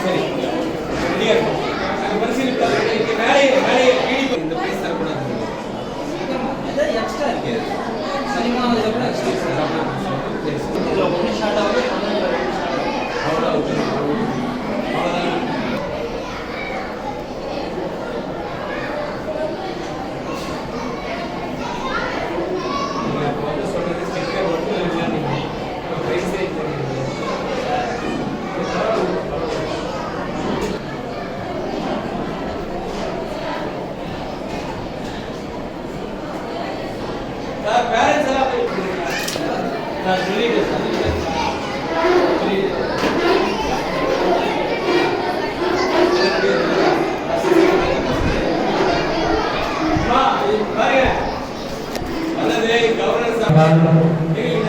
சரி ரெடியா இருக்கும். அது பரிசீலிப்பாங்க. மேலே மேலே பிடிப்பு இந்த பிரைஸ் தரக்கூடாது. ஏதாவது எக்ஸ்ட்ரா இருக்கு. சரிமானதுல கூட எக்ஸ்ட்ரா இதுல ஒன்று ஷார்ட் ஆகுது, அவ்வளோ பேரண்ட்ஸ் எல்லாம் நான் சொல்லிட்டேன்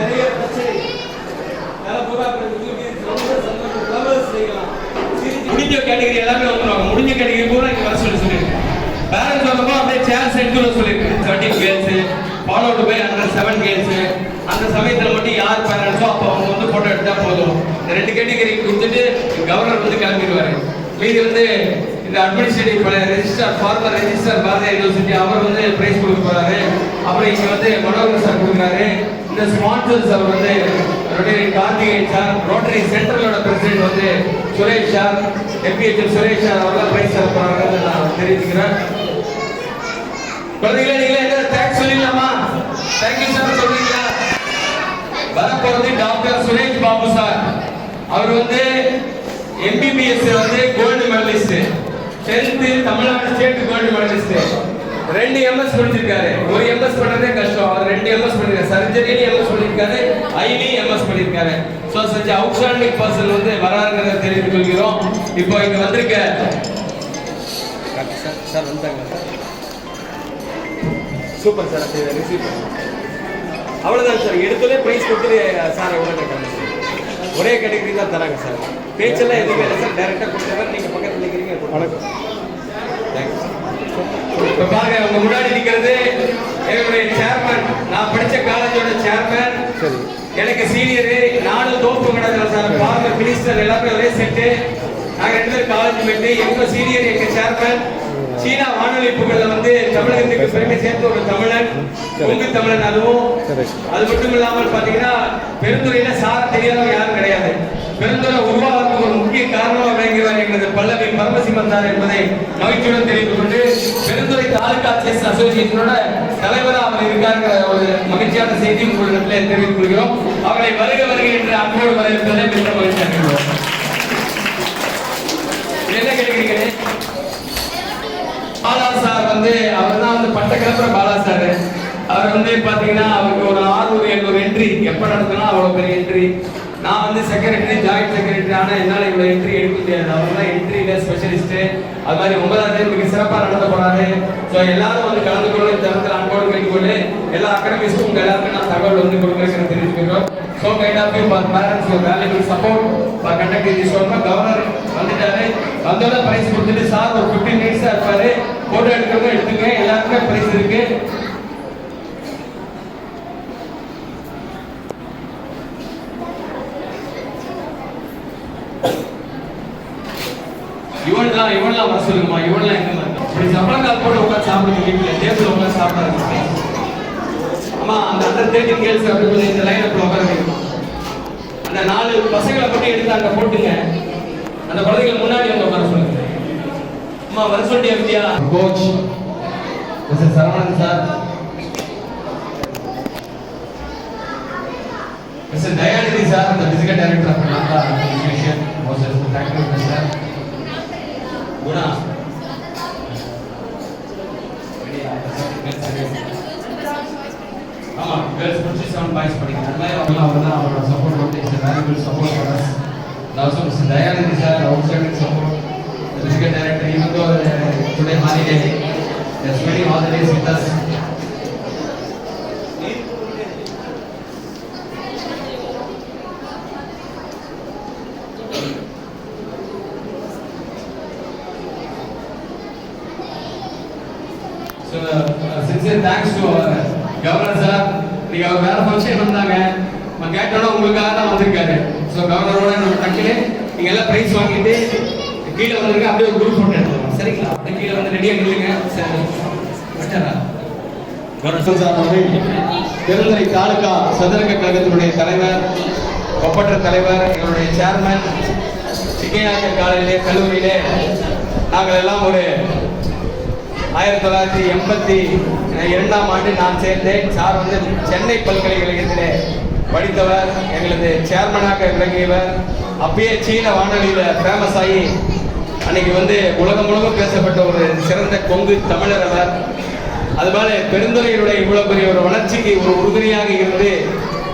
நிறைய பிரச்சனை முடிஞ்ச கேட்டகரி எல்லாமே வந்துருவாங்க. முடிஞ்ச கேட்டகரி பூரா இங்க வர சொல்லிருக்கேன். பேரண்ட்ஸ் வந்தப்போ அப்படியே சேர்ஸ் எடுத்து சொல்லியிருக்கேன். 13 girls followed by under 7 girls. அந்த சமயத்தில் மட்டும் யார் பேரண்ட்ஸோ அப்போ அவங்க வந்து போட்டோ எடுத்தா போதும். இந்த 2 கேட்டகரி கொடுத்துட்டு கவர்னர் வந்து கிளம்பிடுவாரு. மீதி வந்து இந்த administrative register former register Bharatiya university அவர் வந்து பிரைஸ் கொடுக்க போறாரு. அப்புறம் இங்க வந்து மனோகர் சார் கொடுக்குறாரு. இந்த ஸ்பான்சர்ஸ் அவர் வந்து ரோட்டரி கார்த்திகேயன் சார், ரோட்டரி சென்ட்ரலோட பிரசிடென்ட் வந்து Suresh sir, MBHM Suresh sir அவர்கள் பிரைஸ் தர போறாங்க நான் தெரிவிக்கிறேன். குழந்தைகளே நீங்களே என்ன தேங்க்ஸ் சொல்லிடலாமா? தேங்க்யூ சார் சொல்றீங்களா? வரப்போறது டாக்டர் சுரேஷ் பாபு சார். அவர் வந்து எம்பிபிஎஸ் வந்து gold medalist, 10th Tamil Nadu state gold medalist. 2 MS படிச்சிருக்காரு. ஒரு எம்எஸ் பண்றதே கஷ்டம். அவர் 2 எம்எஸ் பண்ணிருக்காரு. சர்ஜரியில எம்எஸ் பண்ணிருக்காரு, ஐலி எம்எஸ் பண்ணிருக்காரு. சோ such outstanding person வந்து வராருங்கறத தெரிவித்துக் கொள்கிறோம். இப்போ இங்க வந்திருக்க சார் வந்தாங்க சார். Super sir. அது ரிசீவ் அவ்வளவுதான் சார். எடுத்தோடனே பிரைஸ் கொடுத்து சார் எவ்வளவு கேட்டாங்க. ஒரே கேட்டகரி தான் தராங்க சார். பேச்செல்லாம் எதுவுமே இல்லை சார். டைரக்டா கொடுத்துறாரு. நீங்க பக்கத்துல நிக்கிறீங்க. வணக்கம். தேங்க்ஸ். இப்ப பாருங்க உங்க முன்னாடி நிக்கிறது என்னுடைய சேர்மன். நான் படிச்ச காலேஜோட சேர்மன். சரி. எனக்கு சீனியர். நானும் தோப்பு கிடக்குறேன் சார். ஃபார்மர் மினிஸ்டர் எல்லாமே ஒரே செட்டு. நாங்க 2 பேரும் காலேஜ் மேட்டு. எங்க சீனியர் எங்க சேர்மன். சீனா வானொலி புகழ்ல வந்து தமிழகத்துக்கு பெருமை சேர்த்த ஒரு தமிழன், கொங்கு தமிழன். அதுவும் அது மட்டும் இல்லாமல் பாத்தீங்கன்னா பெருந்துறையில சார் தெரியாதவங்க யாரும் கிடையாது. பெருந்துறை உருவாவதற்கு ஒரு முக்கிய காரணம் விளங்குகிறார் எங்களது பல்லவி பரமசிவன் சார் என்பதை மகிழ்ச்சியுடன் தெரிவித்துக் கொண்டு பெருந்துறை தாலுகா செஸ் அசோசியேஷனோட தலைவராக அவர் இருக்காருங்கிற ஒரு மகிழ்ச்சியான செய்தி உங்களிடத்தில் தெரிவித்துக் கொள்கிறோம். அவரை வருக வருக என்று அன்போடு வரவேற்பதை மிக மகிழ்ச்சி அடைகிறோம். என்ன கேட்கிறீங்களே? பாலா சார் வந்து அவர் தான் வந்து பட்ட கிளம்புற பாலா சார். அவர் வந்து பாத்தீங்கன்னா அவருக்கு ஒரு 600-700 என்ட்ரி எப்ப நடத்தினா அவ்வளவு பெரிய என்ட்ரி. நான் வந்து செக்ரட்டரி, ஜாயிண்ட் செக்ரட்டரி. ஆனா என்னால இவ்வளவு என்ட்ரி எடுக்க முடியாது. அவர் தான் என்ட்ரியில ஸ்பெஷலிஸ்ட். அது மாதிரி 9ஆம் தேதி மிக சிறப்பா நடத்த போறாரு. ஸோ எல்லாரும் வந்து கலந்து கொள்ள தரத்தில் அன்போடு கேட்டுக்கொண்டு எல்லா அகாடமிஸ்டும் உங்க எல்லாருக்கும் நான் தகவல் வந்து கொடுக்குறேன் தெரிவிச்சுக்கிறோம். So kind of you for parents your valuable support for conducting this work. Governor வந்துட்டாரு. வந்தோட பிரைஸ் கொடுத்துட்டு சார் ஒரு 15 மினிட்ஸா இருப்பாரு. போட்டோ எடுக்கிறவங்க எடுத்துங்க. எல்லாருக்குமே பிரைஸ் இருக்கு. இவன்லாம் வர சொல்லுங்கம்மா. இவன்லாம் எங்க இப்படி சம்பளக்கால் போட்டு உட்காந்து சாப்பிடுங்க. வீட்டில் டேபிள் உட்காந்து சாப்பிடாது. ஆமா அந்த அண்டர் 13 கேர்ள்ஸ் அப்படி இந்த லைன் அப்படி உட்கார வைக்கணும். அந்த 4 பசங்களை மட்டும் எடுத்து அங்க போட்டுங்க. அந்த குழந்தைகள் முன்னாடி வந்து உட்கார சொல்லுங்க. அம்மா வர சொல்லியா Vidya? Coach mister Saravanan sir, mister Dhayanidhi sir, அந்த physical director of Naga association. Most thank you mister Guna. ஆமா girls 57 boys படிக்கிறாங்க. அதனால அவர்தான் அவரோட சப்போர்ட் வந்து is valuable support for us. Also Mr. Dayanidhi sir, outstanding support. The physical director, even though today holiday, they are spending all the days with us. So sincere thanks to our governor sir. நீங்க அவர் வேற function வந்தாங்க, நான் கேட்டோட உங்களுக்காக தான் வந்திருக்காரு. So கவர்னரோட நம்ம டக்குனு நீங்க எல்லாம் பிரைஸ் வாங்கிட்டு கீழே வந்துருங்க, அப்படியே ஒரு குரூப் போட்டு எடுத்துக்கலாம். சரிங்களா? அப்படியே கீழே வந்து ரெடியாக நில்லுங்க. பெருந்துறை தாலுகா சதுரங்க கழகத்தினுடைய தலைவர், ஒப்பற்ற தலைவர், எங்களுடைய சேர்மன், சிக்கையாக்க காலையிலே கல்லூரியிலே நாங்கள் எல்லாம் ஒரு 1982ஆம் ஆண்டு நான் சேர்ந்தேன். சார் வந்து சென்னை பல்கலைக்கழகத்திலே படித்தவர், எங்களது சேர்மனாக விளங்கியவர். அப்பயே சீன வானொலியில் ஃபேமஸ் ஆகி அன்னைக்கு வந்து உலகம் முழுவதும் பேசப்பட்ட ஒரு சிறந்த கொங்கு தமிழர் அவர். அதுபோல பெருந்துறையினுடைய இவ்வளவு பெரிய ஒரு வளர்ச்சிக்கு ஒரு உறுதுணையாக இருந்து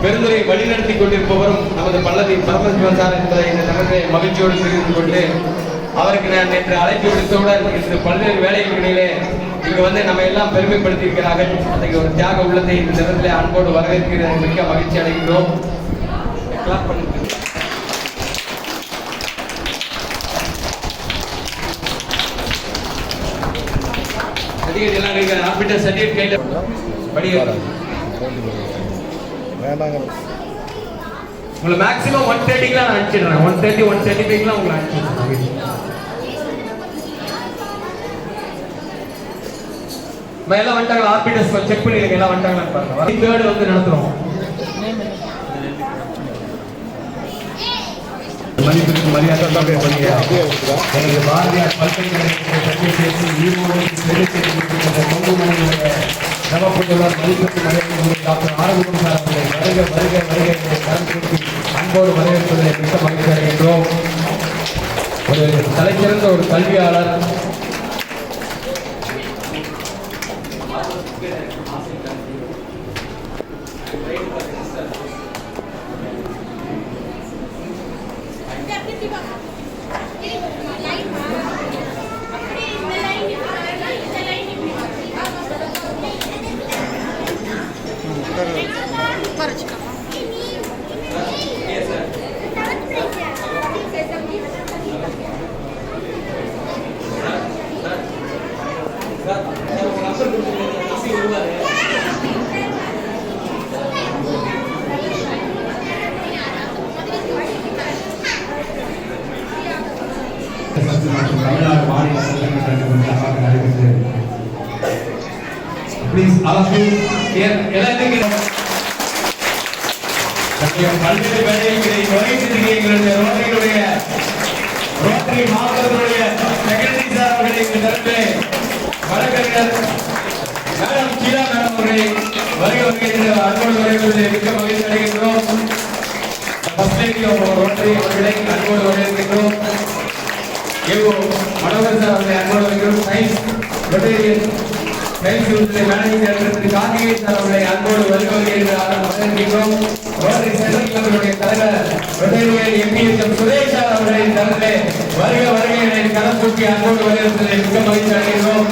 பெருந்துறை வழிநடத்தி கொண்டிருப்பவரும் நமது பல்லவி பரமசிவன் சார் என்பதை இந்த தகவலை மகிழ்ச்சியோடு தெரிவித்துக் கொண்டு அவருக்கு நான் நேற்று அழைப்பு விடுத்தவுடன் இன்று பல்வேறு வேலைகளிலே இங்கு வந்து நம்ம எல்லாம் பெருமைப்படுத்தி இருக்கிறார்கள். அன்றைக்கு ஒரு தியாக உள்ளத்தை இந்த நேரத்தில் அன்போடு வரவேற்கிறது மிக்க மகிழ்ச்சி அடைகின்றோம். உங்களை மேக்ஸிமம் 130 நான் அனுப்பிச்சிடுறேன். 130, 135 உங்களை அனுப்பிச்சிடுறேன். எல்லாம் வந்துட்டாங்களா? ஆர்பிடஸ் செக் பண்ணிடுங்க, எல்லாம் வந்துட்டாங்களான்னு பாருங்க. தேர்ட் வந்து நடத்துறோம். மதிப்பிற்கு மரியாதை எங்களுக்கு பாரதியார் பல்கலைக்கழகத்தில் ஈரோடு நவப்புள்ளவர் மதிப்பிற்கு மரியாதை டாக்டர் ஆரோக்கியம் சார் அவர்களை வருக வருக வருகை கரம் கொடுத்து அன்போடு வரவேற்பதில் மிக்க மகிழ்ச்சி அடைகின்றோம். ஒரு தலைச்சிறந்த ஒரு கல்வியாளர், தமிழ்நாடு மாநில நடைபெற்றது. பல்வேறு வேலைகளை ரோட்டரி மாவட்டத்தினுடைய செக்ரட்டரி சார் அவர்களை தரப்பில் வழக்கறிஞர் மேடம் கீழா மேடம் அவர்களை வருகை அன்போடு வரவேற்பதில் மிக்க மகிழ்ச்சி அடைகின்றோம். ரோட்டரி அவர்களை அன்போடு வரவேற்கின்றோம். மனோகர் சார் அவர்களை அன்போடு வருகிறோம். Science Rotarian science managing director Karthigai sir அவர்களை அன்போடு வரவேற்கின்றோம். ரோட்டரி சென்ட்ரல் கிளப்பினுடைய தலைவர் ரொட்டேரியன் எம்பிஎஸ்எம் சுரேஷ் சார் அவர்களின் தரப்பிலே வருக வருகை கடன் கூட்டி அன்போடு வரவேற்பதில் மிக்க மகிழ்ச்சி அடைகிறோம்.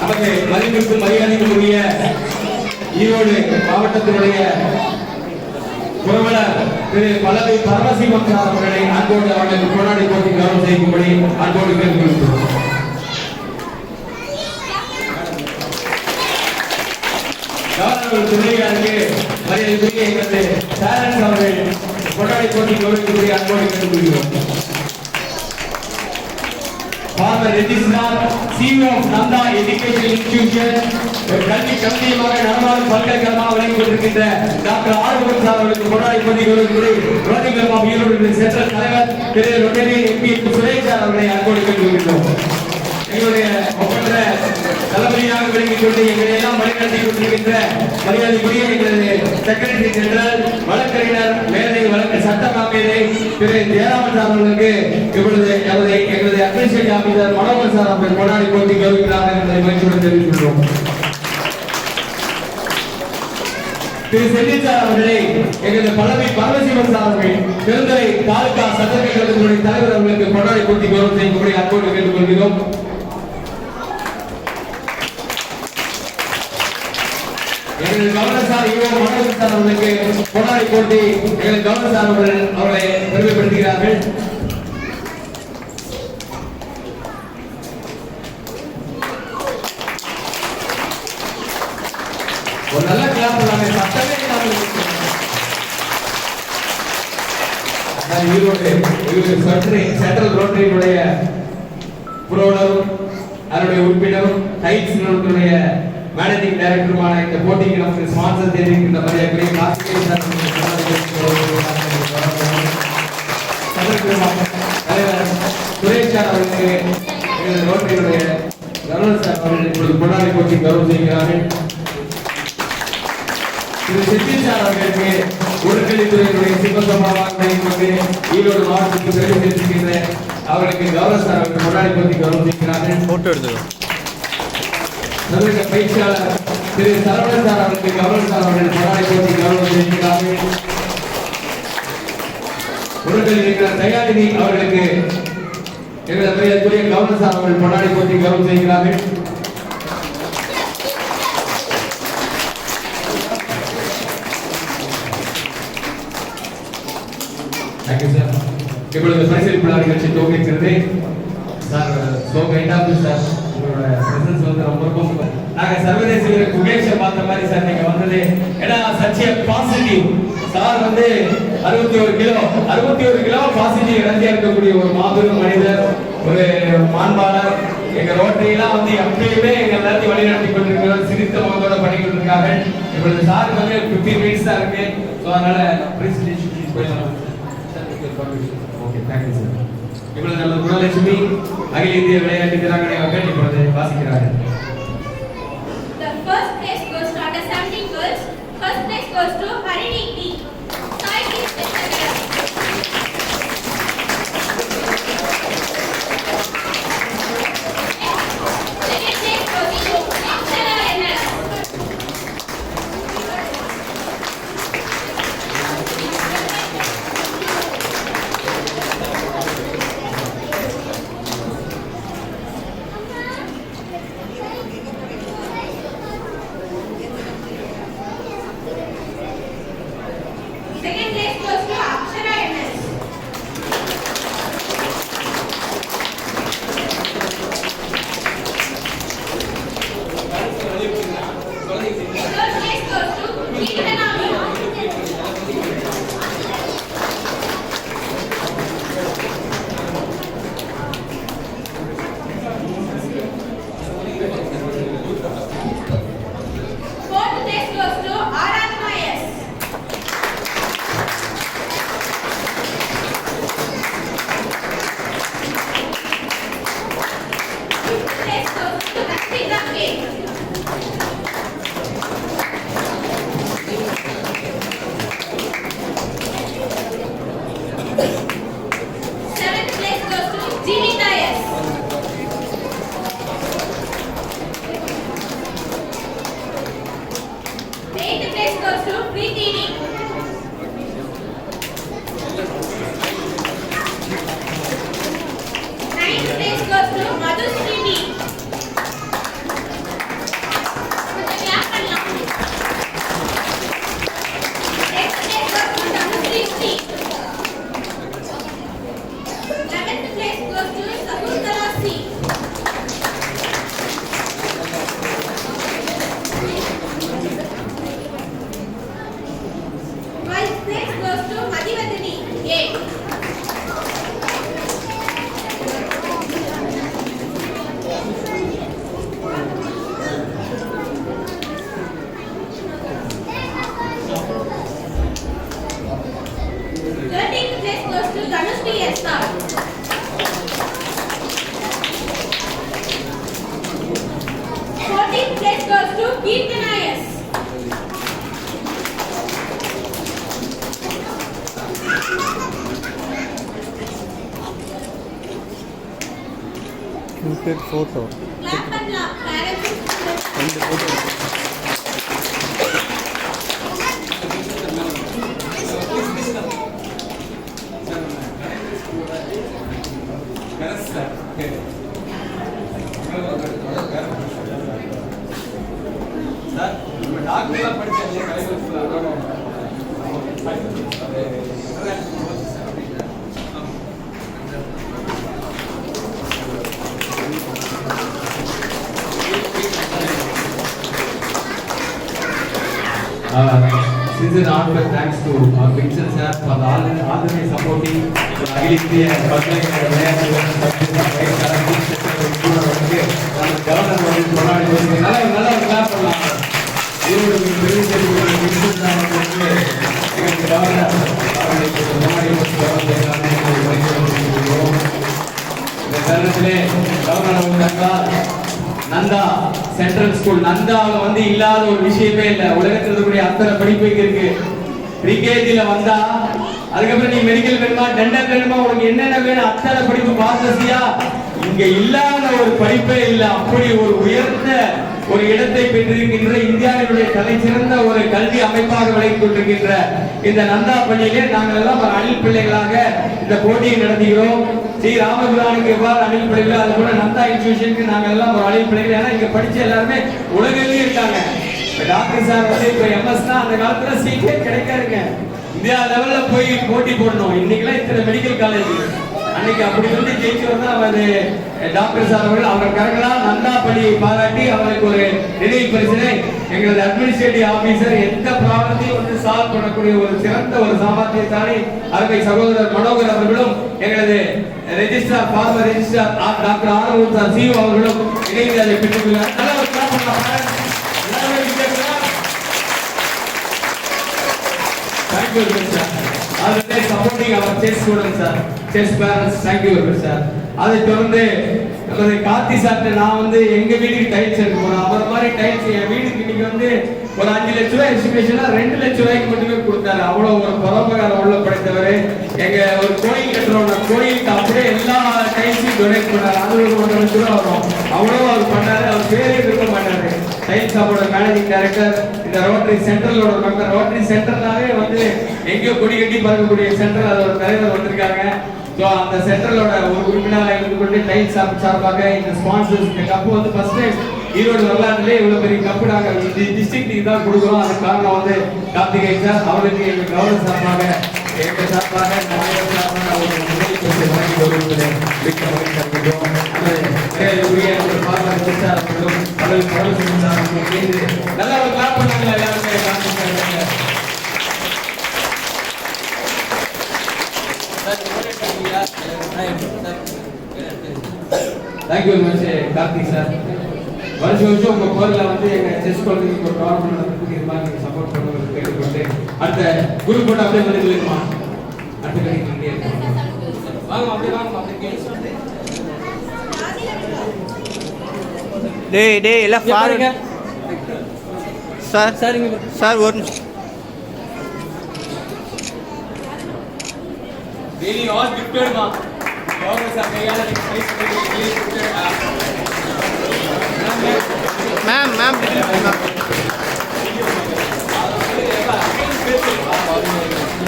நமக்கு மதிப்பிற்கு மரியாதைக்குரிய ஈரோடு மாவட்டத்தினுடைய புரவலர் திரு பல்லவி பரமசிவன் சார் அவர்களை அன்போடு அவர்களுக்கு கொண்டாடி போட்டி கவனம் செய்யும்படி அன்போடு கேட்டுக்கொள்கிறோம். கவர்னர் துணையாருக்கு மரியாதைக்குரிய எங்களது சேலன்ஸ் அவர்கள் கொண்டாடி போட்டி கவனிக்கும்படி அன்போடு கேட்டுக்கொள்கிறோம். Former Registrar, CEO of Nanda Education Institution, கல்வி கல்வியமாக நடமாடும் பல்கலைக்கழகமாக விளங்கிக் கொண்டிருக்கின்ற டாக்டர் ஆரோக்கியம் சார் அவர்களுக்கு கொண்டாடி கொண்டிருக்கிறது. Rotary club of Erode central தலைவர் திரு ரொட்டேரியன் எம்பி சுரேஷ் சார் அவர்களை அன்போடு கேட்டுக்கொள்கிறோம். எங்களுடைய ஒப்பற்ற தலைமையாக விளங்கிக் கொண்டு எங்களை எல்லாம் வழிநடத்தி கொண்டிருக்கின்ற மரியாதைக்குரிய எங்களது செக்ரட்டரி ஜெனரல் வழக்கறிஞர் மேலை வழக்கு சட்ட காப்பீரை திரு ஜெயராமன் சார் அவர்களுக்கு இப்பொழுது எங்களது அட்மினிஸ்ட்ரேட்டிவ் ஆபீசர் மனோகர் சார் அவர்கள் கொண்டாடி போட்டி கௌரவிக்கிறார்கள் என்பதை மகிழ்ச்சியுடன் தெரிவித்துள்ளோம். திரு செல்வி சார் அவர்களை எங்களது பல்லவி பரமசிவன் சார் அவர்கள் பெருந்துறை தாலுகா சட்டமன்ற கழகத்தினுடைய தலைவர் அவர்களுக்கு கொண்டாடி போட்டி கௌரவம் செய்யும்படி அன்போடு கேட்டுக்கொள்கிறோம். எங்களது கவர்னர் சார் ஈவோ மனோகர் சார் அவர்களுக்கு கொண்டாடி போட்டி எங்களது கவர்னர் சார் அவர்களை பெருமைப்படுத்துகிறார்கள். கிளாஸ் பண்ணாங்க, சத்தமே இல்லாமல் இருக்கு. சென்ட்ரல் ரோட்டரியினுடைய புரோனரும் அதனுடைய உறுப்பினரும் டைட்ஸ் நிறுவனத்துடைய மேனேஜிங் டைரக்டருமான இந்த போட்டிக்கு நமக்கு ஸ்பான்சர் தெரிவிக்கின்ற மரியாதைக்குரிய கார்த்திகேயன் சார் தலைவர் சுரேஷ் சார் அவர்களுக்கு எங்களது ரோட்டரியினுடைய கவர்னர் சார் அவர்கள் இப்பொழுது பொன்னாடை போட்டி கௌரவம் செய்கிறார்கள். திரு சித்தி சார் அவர்களுக்கு உடற்கல்வித்துறையினுடைய சிவசமாவாக ஈரோடு மாவட்டத்துக்கு பெருமை சேர்த்திருக்கின்ற அவர்களுக்கு கௌரவ சார் அவர்கள் பொன்னாடை போட்டி கௌரவம் செய்கிறார்கள். போட்டோ எடுத்துக்கோ. தமிழக பயிற்சியாளர் திரு சரவணன் சார் அவர்களுக்கு கௌரவ சார் அவர்கள் பொன்னாடை போட்டி கௌரவம் செய்கிறார்கள். உடற்கல்வி இருக்கிற தயாநிதி அவர்களுக்கு எங்களது மரியாதைக்குரிய கவர்னர் சார் அவர்கள் பொன்னாடை போட்டி கௌரவம் செய்கிறார்கள். Thank you sir. இப்பொழுது பரிசளிப்பு விழா நிகழ்ச்சி துவங்கிக்கிறது. Sir so kind of sir, உங்களோட பிரசன்ஸ் வந்து ரொம்ப நாங்க சர்வதேச வீரர் குகேஷை பார்த்த மாதிரி சார் நீங்க வந்தது. ஏன்னா சச் எ பாசிட்டிவ் சார் வந்து 61 கிலோ பாசிட்டிவ் எனர்ஜியா இருக்கக்கூடிய ஒரு மாபெரும் மனிதர், ஒரு மாண்பாளர். எங்க ரோட்டரியெல்லாம் வந்து எப்பயுமே எங்க எல்லாத்தையும் வழிநடத்தி கொண்டிருக்கிறார், சிரித்த முகத்தோட பண்ணிக்கிட்டு இருக்காங்க. இப்பொழுது சாருக்கு வந்து 15 மினிட்ஸ் தான் இருக்கு. ஸோ அதனால பிரசிடென்ட் போயிடலாம். Okay, thank you sir. இப்பொழுது நம்ம குணலட்சுமி அகில இந்திய விளையாட்டு வீராங்கனை அவர்கள் இப்பொழுது வாசிக்கிறார்கள். The first place goes to under 17 girls. First place goes to Harini T. Sai Kids Academy. Second place goes to Akshara NS. Second place goes to Akshara NS. Third place goes to Kirtanami. Fourth place goes to Aradhana S. Fifth place goes to Rashida K. Seventh place goes to Jeevita S. Eighth place goes to Preeti D. Ninth place goes to Madhusri D. கொஞ்சம் clap பண்ணலாம். Tenth place goes to Tanushree C. 11th place goes to Sakuntala C. 12th place goes to Madhivadini A. 13th place goes to Dhanushri S.R. 14th place goes to Kirtana S. 2 photo. Clap பண்ணலாம். Parents ரெண்டு photo. Sir நம்ம டாக்டர்லாம் படிச்சாங்க கலைவரத்தில் அதோட Sincere heartfelt thanks to Vincent sir for all the way supporting Akhil Indiya பல்கலைக்கழக விளையாட்டு governor வந்து கொண்டாடி நல்லா கிளாப் பண்ணலாம். இவருக்கு பெரிய வின்சென்ட் சார் வந்து எங்களுக்கு கவர்னர் அவர்களுக்கு முன்னாடி இந்த தருணத்திலே கவர்னர் வந்தால் நந்தா சென்ட்ரல் ஸ்கூல் நந்தாவில் வந்து இல்லாத ஒரு விஷயமே இல்லை. உலகத்தில் இருக்கக்கூடிய அத்தனை படிப்பு இருக்கு. ப்ரீகேஜில வந்தா அதுக்கப்புறம் நீ மெடிக்கல் வேணுமா டென்டல் வேணுமா உனக்கு என்னென்ன வேணும் அத்தனை படிப்பு பார்த்தசியா இங்க இல்லாத ஒரு படிப்பே இல்லை. அப்படி ஒரு உயர்ந்த ஒரு இடத்தை பெற்றிருக்கின்ற இந்தியாவினுடைய தலை சிறந்த ஒரு கல்வி அமைப்பாக விளங்கிக் கொண்டிருக்கின்ற இந்த நந்தா பள்ளியிலே நாங்கள் எல்லாம் ஒரு அணில் பிள்ளைகளாக இந்த போட்டியை நடத்துகிறோம். ஸ்ரீ ராமபிரானுக்கு எவ்வாறு அணில் பிள்ளைகளோ அது போல நந்தா இன்ஸ்டிடியூஷனுக்கு நாங்கள் எல்லாம் ஒரு அணில் பிள்ளைகள். ஏன்னா இங்க படிச்ச எல்லாருமே உலகிலேயே இருக்காங்க. டாக்டர் சார் வந்து இப்ப எம்எஸ்னா அந்த காலத்துல சீட்டே கிடைக்காதுங்க. இந்தியா லெவல்ல போய் போட்டி போடணும். இன்னைக்கெல்லாம் இத்தனை மெடிக்கல் காலேஜ் அன்னைக்கு அப்படி வந்து ஜெயிச்சவர் தான் அவர் டாக்டர் சார் அவர்கள். அவர் கரெக்டாக நந்தா பள்ளியை பாராட்டி அவருக்கு ஒரு நினைவு பரிசினை எங்களது அட்மினிஸ்ட்ரேட்டிவ் ஆபீசர் எந்த ப்ராப்ளத்தையும் வந்து சால்வ் பண்ணக்கூடிய ஒரு சிறந்த ஒரு சாமர்த்தியத்தானே அருமை சகோதரர் மனோகர் அவர்களும் எங்களது ரெஜிஸ்ட்ரார் ஃபார்மர் ரெஜிஸ்ட்ரார் டாக்டர் ஆரோக்கிய சிஓ அவர்களும் இணைந்து அதை பெற்றுள்ளார். நல்ல ஒரு கிளாப் பண்ணலாம். Thank you very much, sir. Always supporting our chess students, sir. Chess parents, thank you very much, sir. அதை தொடர்ந்து நமது கார்த்தி சார்ட்ட நான் வந்து எங்க வீட்டுக்கு டைல்ஸ் எடுக்க போனேன். அவர் மாதிரி டைல்ஸ் என் வீட்டுக்கு இன்னைக்கு வந்து ஒரு 5 லட்ச ரூபாய் எஸ்டிமேஷனா 2 லட்ச ரூபாய்க்கு மட்டுமே கொடுத்தாரு. அவ்வளவு ஒரு பரோபகாரம் உள்ள படைத்தவர். எங்க ஒரு கோயில் கட்டுறோம், கோயிலுக்கு அப்படியே எல்லா டைல்ஸையும் டொனேட் பண்ணாரு. அது ஒரு 1 லட்ச ரூபாய் வரும். அவ்வளவு அவர் பண்ணாரு. அவர் பேரே இருக்க மாட்டாரு. டைல்ஸ் ஷாப்போட மேனேஜிங் டைரக்டர், இந்த ரோட்டரி சென்ட்ரலோட மெம்பர். ரோட்டரி சென்டர்னாவே வந்து எங்கேயோ கொடி கட்டி பறக்கக்கூடிய சென்டர், அதோட தலைவர் வந்திருக்காங்க. ஸோ அந்த சென்ட்ரலோட ஒரு உறுப்பினராக இருந்து கொண்டு டைல்ஸ் ஷாப் சார்பாக இந்த ஸ்பான்சர்ஸ் இந்த கப்பு வந்து ஃபர்ஸ்ட் டைம் ஈரோடு வரலாற்றிலே இவ்வளவு பெரிய கப்பு நாங்கள் டிஸ்ட்ரிக்ட்டுக்கு தான் கொடுக்குறோம். அதுக்கு காரணம் வந்து கார்த்திகேயன் சார். அவருக்கு எங்கள் கவர்னர் சார்பாக எங்கள் சார்பாக நாயகர் சார்பாக ஒரு முதல் பரிசு வழங்கி வருவதில் மிக்க மகிழ்ச்சி அடைகின்றோம். ஒரு பார்வை சார் அவர்களும் கடல் சார் அவர்களும் நல்லா ஒரு கிளாப் பண்ணாங்க எல்லாருமே. Thank you very much Karthik sir. வருஷம் உங்க கோரில வந்து எங்க செஸ் குழந்தைக்கு ஒரு டோர்னமெண்ட் நடத்துறதுக்கு இது மாதிரி நீங்க சப்போர்ட் பண்ணுவது கேட்டுக்கொண்டு அடுத்த குரு போட்டு அப்படியே வந்து இருக்குமா அடுத்த கடைக்கு வாங்க அப்படியே வாங்க அப்படியே டேய் எல்லாம் பாருங்க சார். சரிங்க சார் ஒரு நிமிஷம். Really all gifted ma. Government sir கையால நீங்க பிரைஸ் பண்ணி மேம்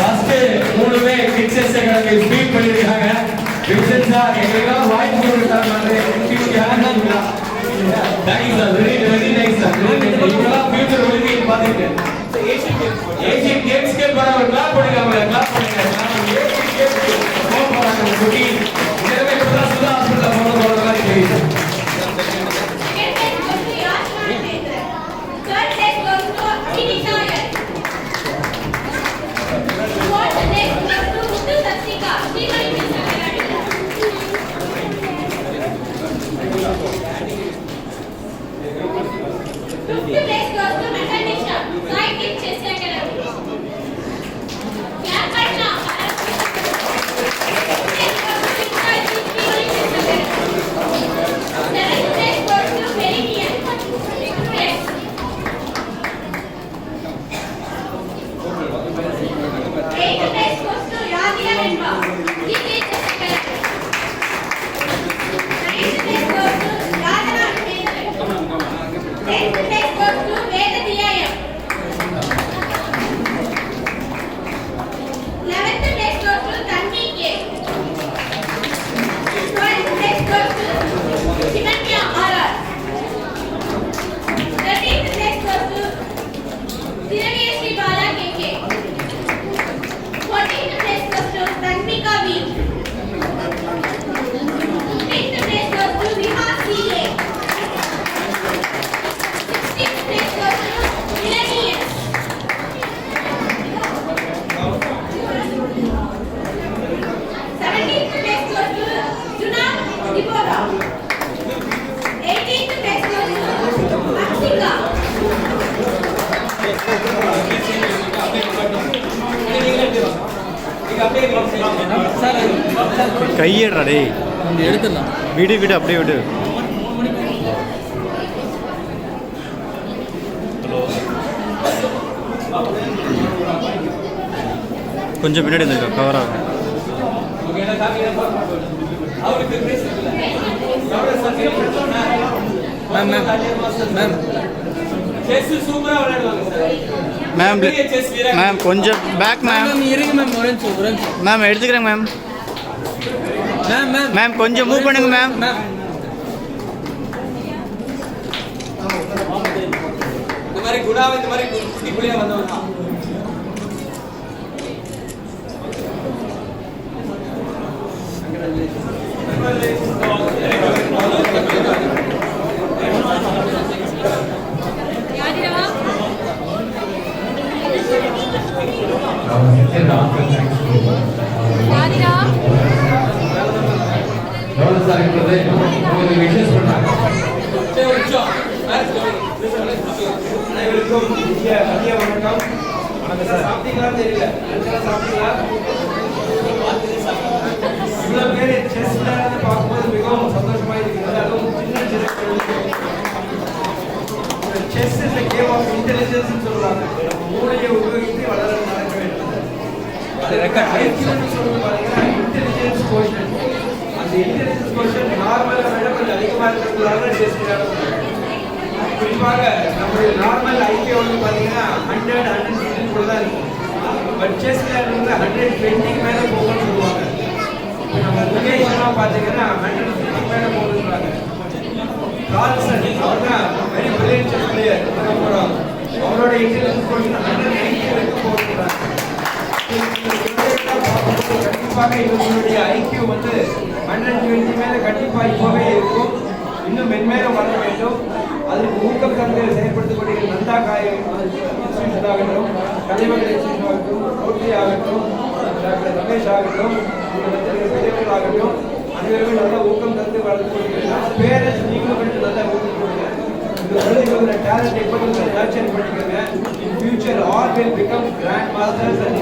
லாஸ்ட் 3 வே கிட்ஸ் அகாடமி ஸ்பீட் பண்ணிருக்காங்க. வின்சென்ட் சார் எங்களுக்காக வாய்ப்பு கொடுத்தாங்க. உங்களுக்கு யாரா thank you sir. Very nice sir. இதெல்லாம் ஃபியூச்சர் ஒலிம்பிக் பாத்துட்டு ஏசியன் கேம்ஸ்க்கு போற ஒரு கிளாப் பண்ணுங்க. அவங்க கிளாப் பண்ணுங்க. ஏசியன் கேம்ஸ்க்கு போறாங்க. குட்டி இதெல்லாம் இப்ப சுதா ஹாஸ்பிடல்ல போற மாதிரி தெரியுது. கையேடுறா டேய், எடுத்துடலாம். விடு விடு அப்படியே விடு. கொஞ்சம் பின்னாடி இருந்துக்கா, கவர் ஆகும். Ma'am ma'am ma'am ma'am ma'am கொஞ்சம் பேக் மேம். மேம் இருங்க மேம், ஒரு நிமிஷம். மேம் எடுத்துக்கிறேன் மேம். மேம் மேம் மேம் கொஞ்சம் மூவ் பண்ணுங்க மேம். மேம் இந்த மாதிரி குணாவை இந்த மாதிரி குட்டி புள்ளியா வந்தவங்க தான். யாதிரா யாதிரா சரி, ஒரு நிமிஷம். அனைவருக்கும் மதிய வணக்கம். சாப்பிட்டீங்களா தெரியல, சாப்பிட்டீங்களா? இவ்வளவு பேர் செஸ் விளையாடுறத பார்க்கும்போது மிகவும் சந்தோஷமா இருக்கிறது. அதுவும் சின்ன chess is a game of intelligence ன்னு சொல்றாங்க. நம்ம மூளையை உபயோகித்து வளர நடக்க வேண்டும். அது ரெக்கார்ட் சொல்றது பாத்தீங்கன்னா இன்டெலிஜென்ஸ் கோஷன். அந்த இன்டெலிஜென்ஸ் கோஷன் நார்மலா விட கொஞ்சம் அதிகமா இருக்கிறதுனால செஸ் விளையாடுறாங்க. குறிப்பாக நம்மளுடைய நார்மல் ஐக்கிய வந்து பார்த்தீங்கன்னா 100-115 கூட தான் இருக்கும். பட் செஸ் விளையாடுறது 120 மேலே போகணும்னு சொல்லுவாங்க. இப்போ நம்ம முகேஷ்லாம் பார்த்தீங்கன்னா 150 மேலே போகணுன்றாங்க. கால்சன் அவர் தான் வெரி பிரில்லியன்ட் செஸ் பிளேயர். அதுக்கப்புறம் அவரோட இன்டெலிஜென்ஸ் கோஷன் 190 வரைக்கும் போகணுன்றாங்க. கண்டிப்பாக இவங்களுடைய ஐக்கியூ வந்து 120 மேலே கண்டிப்பாக இப்போவே இருக்கும். இன்னும் மென்மேலும் வளர வேண்டும். அதற்கு ஊக்கம் தந்து செயல்படுத்தக்கூடிய நந்தா இன்ஸ்டியூஷன் ஆகட்டும், கலைமகள் இன்ஸ்டியூஷன் ஆகட்டும், ரோட்டரி ஆகட்டும், டாக்டர் ரமேஷ் ஆகட்டும், பெரியவர்கள் ஆகட்டும், அனைவருமே நல்லா ஊக்கம் தந்து வளர்த்து கொடுக்கிறாங்க. பேரண்ட்ஸ் நீங்களும் கொஞ்சம் நல்லா ஊக்கம் கொடுங்க. இந்த குழந்தைகளோட டேலண்ட் எப்போ நீங்கள் நர்ச்சர் பண்ணிக்கோங்க. In future all will become grand masters and